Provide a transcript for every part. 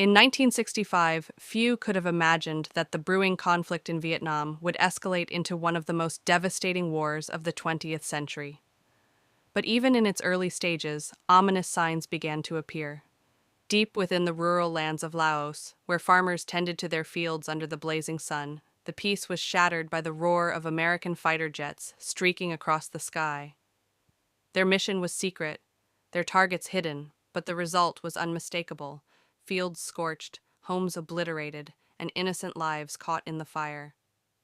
In 1965, few could have imagined that the brewing conflict in Vietnam would escalate into one of the most devastating wars of the 20th century. But even in its early stages, ominous signs began to appear. Deep within the rural lands of Laos, where farmers tended to their fields under the blazing sun, the peace was shattered by the roar of American fighter jets streaking across the sky. Their mission was secret, their targets hidden, but the result was unmistakable: fields scorched, homes obliterated, and innocent lives caught in the fire.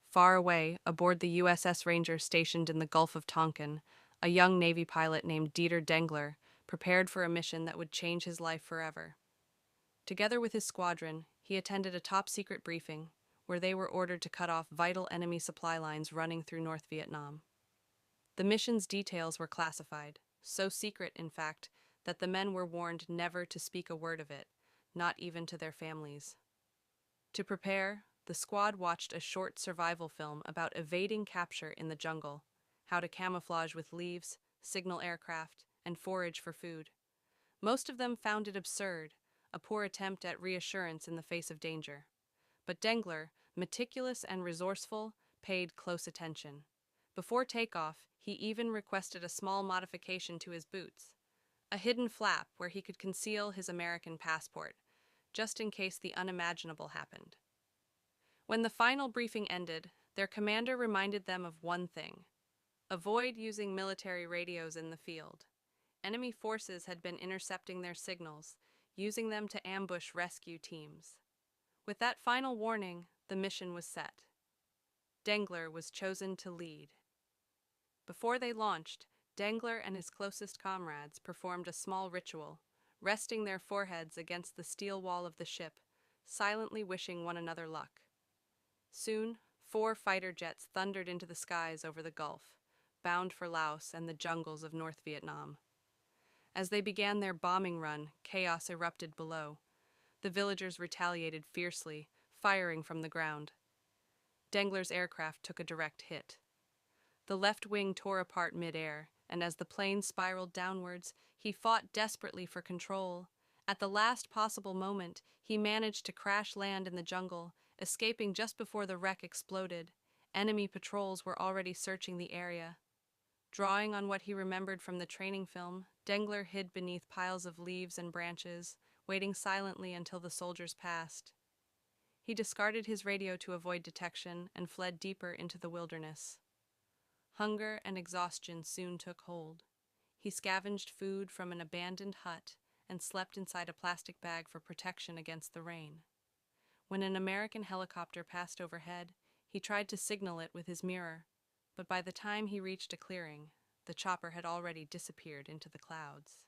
Far away, aboard the USS Ranger stationed in the Gulf of Tonkin, a young Navy pilot named Dieter Dengler prepared for a mission that would change his life forever. Together with his squadron, he attended a top-secret briefing where they were ordered to cut off vital enemy supply lines running through North Vietnam. The mission's details were classified, so secret, in fact, that the men were warned never to speak a word of it, not even to their families. To prepare, the squad watched a short survival film about evading capture in the jungle, how to camouflage with leaves, signal aircraft, and forage for food. Most of them found it absurd, a poor attempt at reassurance in the face of danger. But Dengler, meticulous and resourceful, paid close attention. Before takeoff, he even requested a small modification to his boots, a hidden flap where he could conceal his American passport, just in case the unimaginable happened. When the final briefing ended, their commander reminded them of one thing: avoid using military radios in the field. Enemy forces had been intercepting their signals, using them to ambush rescue teams. With that final warning, the mission was set. Dengler was chosen to lead. Before they launched, Dengler and his closest comrades performed a small ritual, resting their foreheads against the steel wall of the ship, silently wishing one another luck. Soon, 4 fighter jets thundered into the skies over the Gulf, bound for Laos and the jungles of North Vietnam. As they began their bombing run, chaos erupted below. The villagers retaliated fiercely, firing from the ground. Dengler's aircraft took a direct hit. The left wing tore apart mid-air, and as the plane spiraled downwards, he fought desperately for control. At the last possible moment, he managed to crash land in the jungle, escaping just before the wreck exploded. Enemy patrols were already searching the area. Drawing on what he remembered from the training film, Dengler hid beneath piles of leaves and branches, waiting silently until the soldiers passed. He discarded his radio to avoid detection and fled deeper into the wilderness. Hunger and exhaustion soon took hold. He scavenged food from an abandoned hut and slept inside a plastic bag for protection against the rain. When an American helicopter passed overhead, he tried to signal it with his mirror, but by the time he reached a clearing, the chopper had already disappeared into the clouds.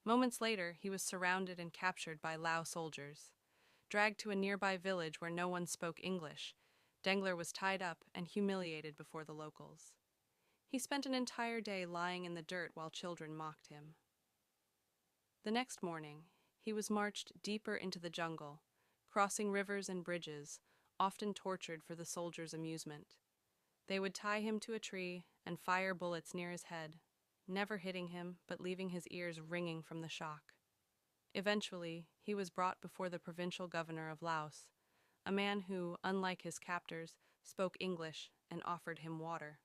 Moments later, he was surrounded and captured by Lao soldiers. Dragged to a nearby village where no one spoke English, Dengler was tied up and humiliated before the locals. He spent an entire day lying in the dirt while children mocked him. The next morning, he was marched deeper into the jungle, crossing rivers and bridges, often tortured for the soldiers' amusement. They would tie him to a tree and fire bullets near his head, never hitting him but leaving his ears ringing from the shock. Eventually, he was brought before the provincial governor of Laos, a man who, unlike his captors, spoke English and offered him water.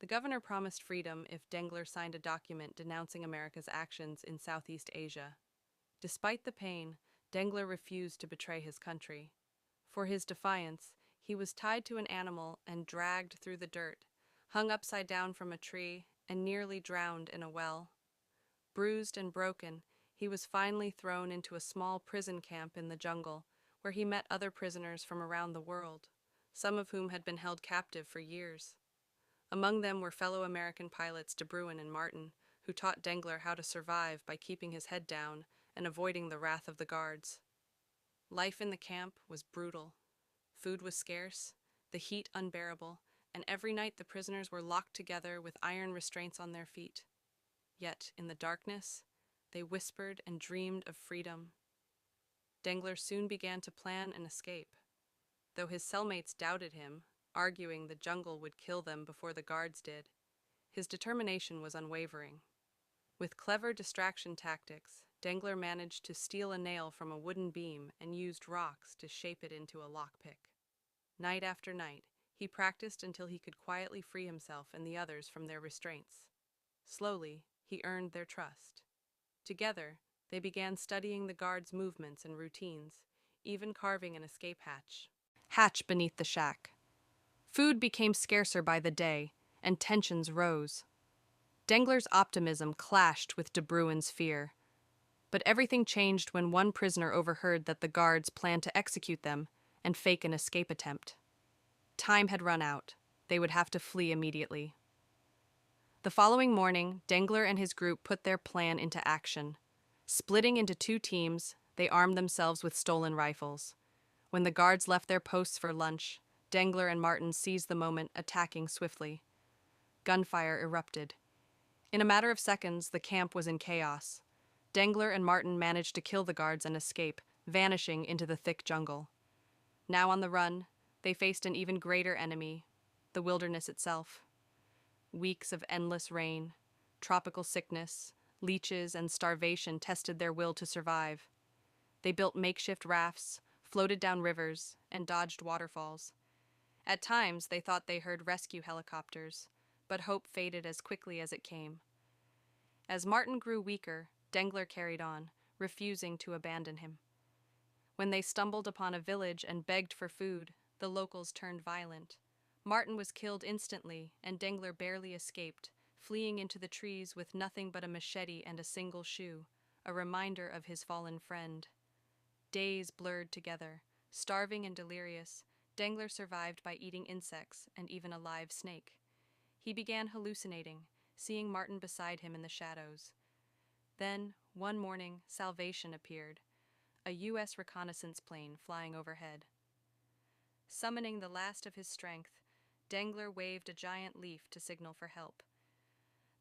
The governor promised freedom if Dengler signed a document denouncing America's actions in Southeast Asia. Despite the pain, Dengler refused to betray his country. For his defiance, he was tied to an animal and dragged through the dirt, hung upside down from a tree, and nearly drowned in a well. Bruised and broken, he was finally thrown into a small prison camp in the jungle, where he met other prisoners from around the world, some of whom had been held captive for years. Among them were fellow American pilots De Bruin and Martin, who taught Dengler how to survive by keeping his head down and avoiding the wrath of the guards. Life in the camp was brutal. Food was scarce, the heat unbearable, and every night the prisoners were locked together with iron restraints on their feet. Yet, in the darkness, they whispered and dreamed of freedom. Dengler soon began to plan an escape. Though his cellmates doubted him, arguing the jungle would kill them before the guards did, his determination was unwavering. With clever distraction tactics, Dengler managed to steal a nail from a wooden beam and used rocks to shape it into a lockpick. Night after night, he practiced until he could quietly free himself and the others from their restraints. Slowly, he earned their trust. Together, they began studying the guards' movements and routines, even carving an escape hatch beneath the shack. Food became scarcer by the day, and tensions rose. Dengler's optimism clashed with De Bruyn's fear. But everything changed when one prisoner overheard that the guards planned to execute them and fake an escape attempt. Time had run out. They would have to flee immediately. The following morning, Dengler and his group put their plan into action. Splitting into two teams, they armed themselves with stolen rifles. When the guards left their posts for lunch, Dengler and Martin seized the moment, attacking swiftly. Gunfire erupted. In a matter of seconds, the camp was in chaos. Dengler and Martin managed to kill the guards and escape, vanishing into the thick jungle. Now on the run, they faced an even greater enemy, the wilderness itself. Weeks of endless rain, tropical sickness, leeches, and starvation tested their will to survive. They built makeshift rafts, floated down rivers, and dodged waterfalls. At times, they thought they heard rescue helicopters, but hope faded as quickly as it came. As Martin grew weaker, Dengler carried on, refusing to abandon him. When they stumbled upon a village and begged for food, the locals turned violent. Martin was killed instantly, and Dengler barely escaped, fleeing into the trees with nothing but a machete and a single shoe, a reminder of his fallen friend. Days blurred together. Starving and delirious, Dengler survived by eating insects and even a live snake. He began hallucinating, seeing Martin beside him in the shadows. Then, one morning, salvation appeared, a U.S. reconnaissance plane flying overhead. Summoning the last of his strength, Dengler waved a giant leaf to signal for help.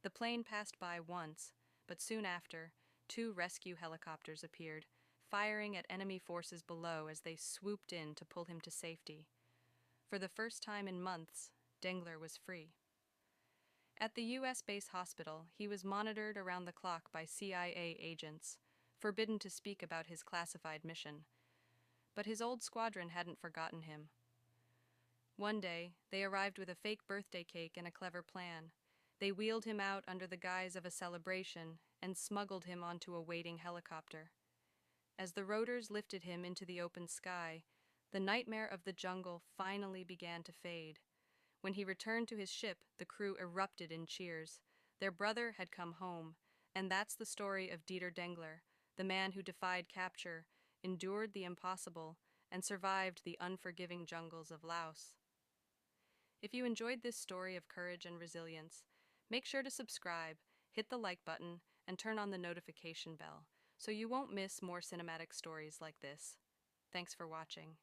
The plane passed by once, but soon after, two rescue helicopters appeared, firing at enemy forces below as they swooped in to pull him to safety. For the first time in months, Dengler was free. At the U.S. base hospital, he was monitored around the clock by CIA agents, forbidden to speak about his classified mission. But his old squadron hadn't forgotten him. One day, they arrived with a fake birthday cake and a clever plan. They wheeled him out under the guise of a celebration and smuggled him onto a waiting helicopter. As the rotors lifted him into the open sky, the nightmare of the jungle finally began to fade. When he returned to his ship, the crew erupted in cheers. Their brother had come home, and that's the story of Dieter Dengler, the man who defied capture, endured the impossible, and survived the unforgiving jungles of Laos. If you enjoyed this story of courage and resilience, make sure to subscribe, hit the like button, and turn on the notification bell so you won't miss more cinematic stories like this. Thanks for watching.